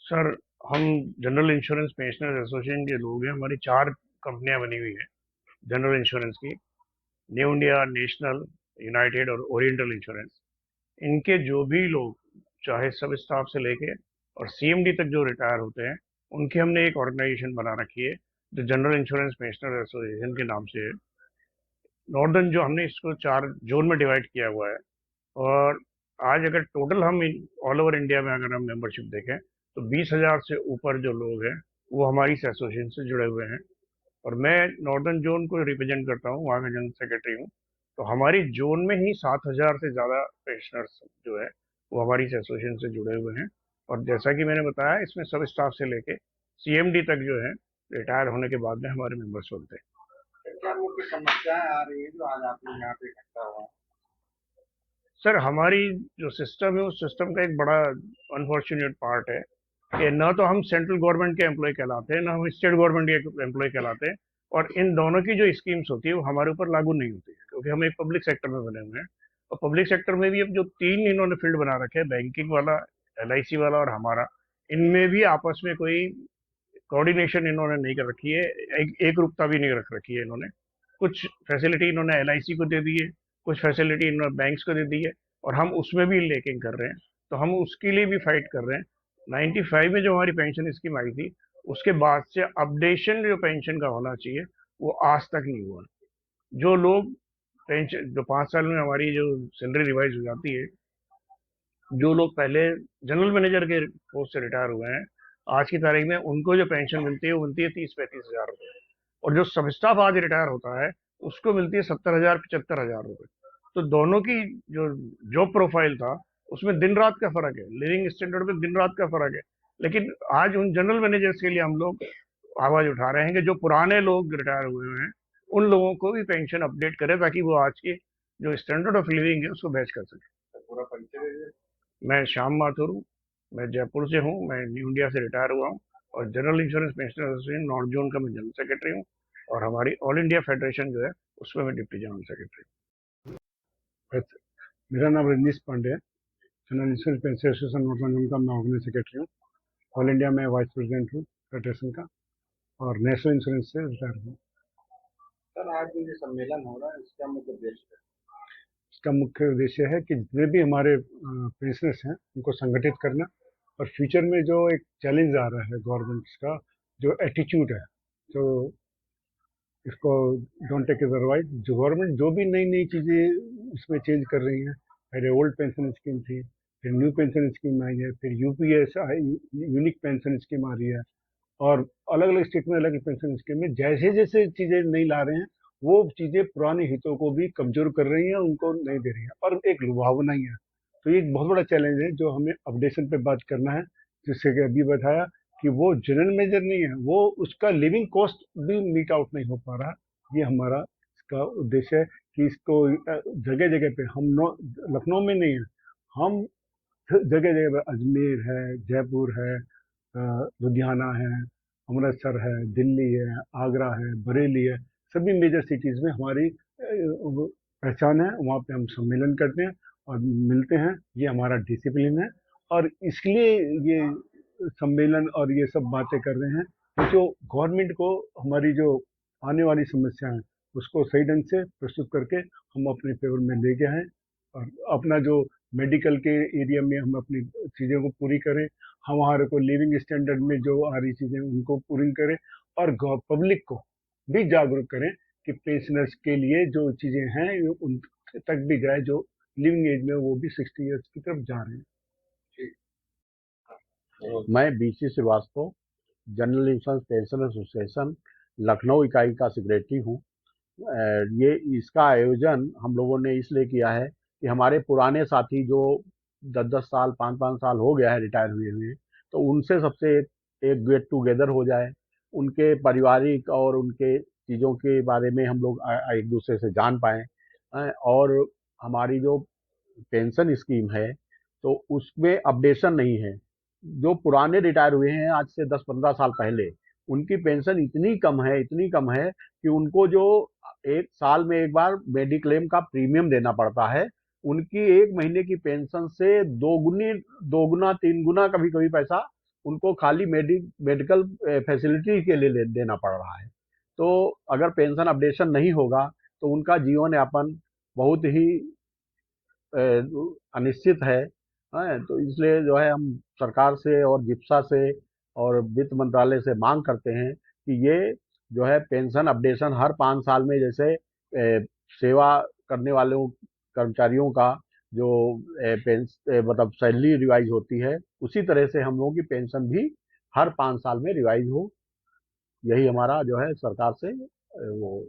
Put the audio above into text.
Sir, हम general insurance pensioners association के लोग हैं। हमारी 4 कंपनियां बनी हुई हैं जनरल इंश्योरेंस की। न्यू इंडिया, नेशनल, यूनाइटेड और ओरिएंटल इंश्योरेंस। इनके जो भी लोग, चाहे सब स्टाफ से लेके और सीएमडी तक जो रिटायर होते हैं, उनकी हमने एक ऑर्गेनाइजेशन बना रखी है जो जनरल इंश्योरेंस पेंशनर्स एसोसिएशन के नाम से है। नॉर्दर्न जो हमने इसको 4 जोन में डिवाइड किया हुआ है। और आज अगर टोटल हम ऑल ओवर इंडिया में अगर हम मेंबरशिप देखें तो 20,000 से ऊपर जो लोग हैं वो हमारी इस एसोसिएशन से जुड़े हुए हैं। और मैं नॉर्दर्न जोन को रिप्रेजेंट करता हूँ, वहाँ का जनरल सेक्रेटरी हूँ। तो हमारी जोन में ही 7,000 से ज़्यादा पेंशनर्स जो है वो हमारी इस एसोसिएशन से जुड़े हुए हैं। और जैसा कि मैंने बताया, इसमें सब स्टाफ से लेके सीएमडी तक जो है रिटायर होने के बाद में हमारे मेंबर्स होते हैं। क्या मुख्य समस्याएं आ रही है जो आज आप लोग यहाँ पे इकट्ठा हुआ है? सर, हमारी जो सिस्टम है उस सिस्टम का एक बड़ा अनफॉर्चुनेट पार्ट है कि ना तो हम सेंट्रल गवर्नमेंट के एम्प्लॉय कहलाते हैं, ना हम स्टेट गवर्नमेंट के एम्प्लॉय कहलाते हैं। और इन दोनों की जो स्कीम्स होती है वो हमारे ऊपर लागू नहीं होती है, क्योंकि हम एक पब्लिक सेक्टर में बने हुए हैं। और पब्लिक सेक्टर में भी अब जो 3 इन्होंने फील्ड बना रखे हैं, बैंकिंग वाला, एलआईसी वाला और हमारा, इनमें भी आपस में कोई कोऑर्डिनेशन इन्होंने नहीं कर रखी है। एक रूपता भी नहीं रख रखी है इन्होंने। कुछ फैसिलिटी इन्होंने एलआईसी को दे दी है, कुछ फैसिलिटी इन्होंने बैंक्स को दे दी है, और हम उसमें भी लेकिन कर रहे हैं। तो हम उसके लिए भी फाइट कर रहे हैं। 95 में जो हमारी पेंशन स्कीम आई थी, उसके बाद से अपडेशन जो पेंशन का होना चाहिए वो आज तक नहीं हुआ। जो लोग पेंशन, जो 5 साल में हमारी जो सैलरी रिवाइज हो जाती है, जो लोग पहले जनरल मैनेजर के पोस्ट से रिटायर हुए हैं, आज की तारीख में उनको जो पेंशन मिलती है वो मिलती है 30-35 हज़ार रुपये। और जो सब स्टाफ आज रिटायर होता है उसको मिलती है 70,000-75,000 रुपये। तो दोनों की जो जॉब प्रोफाइल था उसमें दिन रात का फर्क है, लिविंग स्टैंडर्ड में दिन रात का फर्क है। लेकिन आज उन जनरल मैनेजर्स के लिए हम लोग आवाज उठा रहे हैं कि जो पुराने लोग रिटायर हुए हैं उन लोगों को भी पेंशन अपडेट करें, ताकि वो आज की जो स्टैंडर्ड ऑफ लिविंग है उसको मैच कर सके। तो पूरा परिचय दे। मैं श्याम माथुर हूँ। मैं जयपुर से हूँ। मैं न्यू इंडिया से रिटायर हुआ हूँ और general insurance pensioner association north zone का मैं जनरल सेक्रेटरी हूँ। और हमारी ऑल इंडिया फेडरेशन जो है उसमें मैं डिप्टी जनरल सेक्रेटरी हूँ। मेरा नाम रजनीश पांडे है। General insurance pension association north zone का मैं ऑर्गेनाइज सेक्रेटरी हूँ। ऑल इंडिया में वाइस प्रेसिडेंट हूँ फेडरेशन का, और नेशनल इंश्योरेंस से रिटायर हूँ। सर, आज जो ये सम्मेलन हो रहा है इसका मुख्य उद्देश्य है? इसका मुख्य उद्देश्य है कि जितने भी हमारे पेंशनर्स हैं उनको संगठित करना, और फ्यूचर में जो एक चैलेंज आ रहा है गवर्नमेंट का, जो एटीट्यूड है, जो इसको डोंट टेक इट अदरवाइज, जो गवर्नमेंट जो भी नई नई चीज़ें इसमें चेंज कर रही हैं। पहले ओल्ड पेंशन स्कीम थी, फिर न्यू पेंशन स्कीम आई है, फिर यूपीएस यूनिक पेंशन स्कीम आ रही है, और अलग अलग स्टेट में अलग पेंशन स्कीम में जैसे जैसे चीज़ें नहीं ला रहे हैं, वो चीज़ें पुराने हितों को भी कमजोर कर रही हैं, उनको नहीं दे रही हैं, और एक लुभावना ही है। तो ये एक बहुत बड़ा चैलेंज है जो हमें अपडेशन पे बात करना है। जिससे कि अभी बताया कि वो जनरल मेजर नहीं है, वो उसका लिविंग कॉस्ट भी मीट आउट नहीं हो पा रहा। ये हमारा इसका उद्देश्य है कि इसको जगह जगह पे हम लखनऊ में नहीं है, हम जगह जगह पे, अजमेर है, जयपुर है, लुधियाना है, अमृतसर है, दिल्ली है, आगरा है, बरेली है, सभी मेजर सिटीज़ में हमारी पहचान है। वहाँ पे हम सम्मेलन करते हैं और मिलते हैं। ये हमारा डिसिप्लिन है, और इसलिए ये सम्मेलन और ये सब बातें कर रहे हैं कि जो गवर्नमेंट को हमारी जो आने वाली समस्या है उसको सही ढंग से प्रस्तुत करके हम अपने फेवर में ले गए हैं, और अपना जो मेडिकल के एरिया में हम अपनी चीज़ों को पूरी करें, हमारे को लिविंग स्टैंडर्ड में जो आ रही चीज़ें उनको पूरी करें, और पब्लिक को भी जागरूक करें कि पेंशनर्स के लिए जो चीज़ें हैं ये उन तक भी जाए, जो लिविंग एज में वो भी 60 ईयर्स की तरफ जा रहे हैं। मैं B C Srivastava, general insurance pension association Lucknow इकाई का सेक्रेटरी हूँ। ये इसका आयोजन हम लोगों ने इसलिए किया है कि हमारे पुराने साथी जो 10-10 साल, 5-5 साल हो गया है रिटायर हुए हुए, तो उनसे सबसे एक गेट टुगेदर हो जाए, उनके पारिवारिक और उनके चीज़ों के बारे में हम लोग एक दूसरे से जान पाएँ। और हमारी जो पेंशन स्कीम है तो उसमें अपडेशन नहीं है। जो पुराने रिटायर हुए हैं आज से 10-15 साल पहले, उनकी पेंशन इतनी कम है कि उनको जो एक साल में एक बार मेडिक्लेम का प्रीमियम देना पड़ता है। उनकी एक महीने की पेंशन से दोगुना 3 गुना कभी कभी पैसा उनको खाली मेडिकल फैसिलिटी के लिए देना पड़ रहा है। तो अगर पेंशन अपडेशन नहीं होगा तो उनका जीवन यापन बहुत ही अनिश्चित है। तो इसलिए जो है हम सरकार से और जिप्सा से और वित्त मंत्रालय से मांग करते हैं कि ये जो है पेंशन अपडेशन हर 5 साल में, जैसे सेवा करने वालों कर्मचारियों का जो मतलब सैलरी रिवाइज होती है, उसी तरह से हम लोगों की पेंशन भी हर 5 साल में रिवाइज हो। यही हमारा जो है सरकार से वो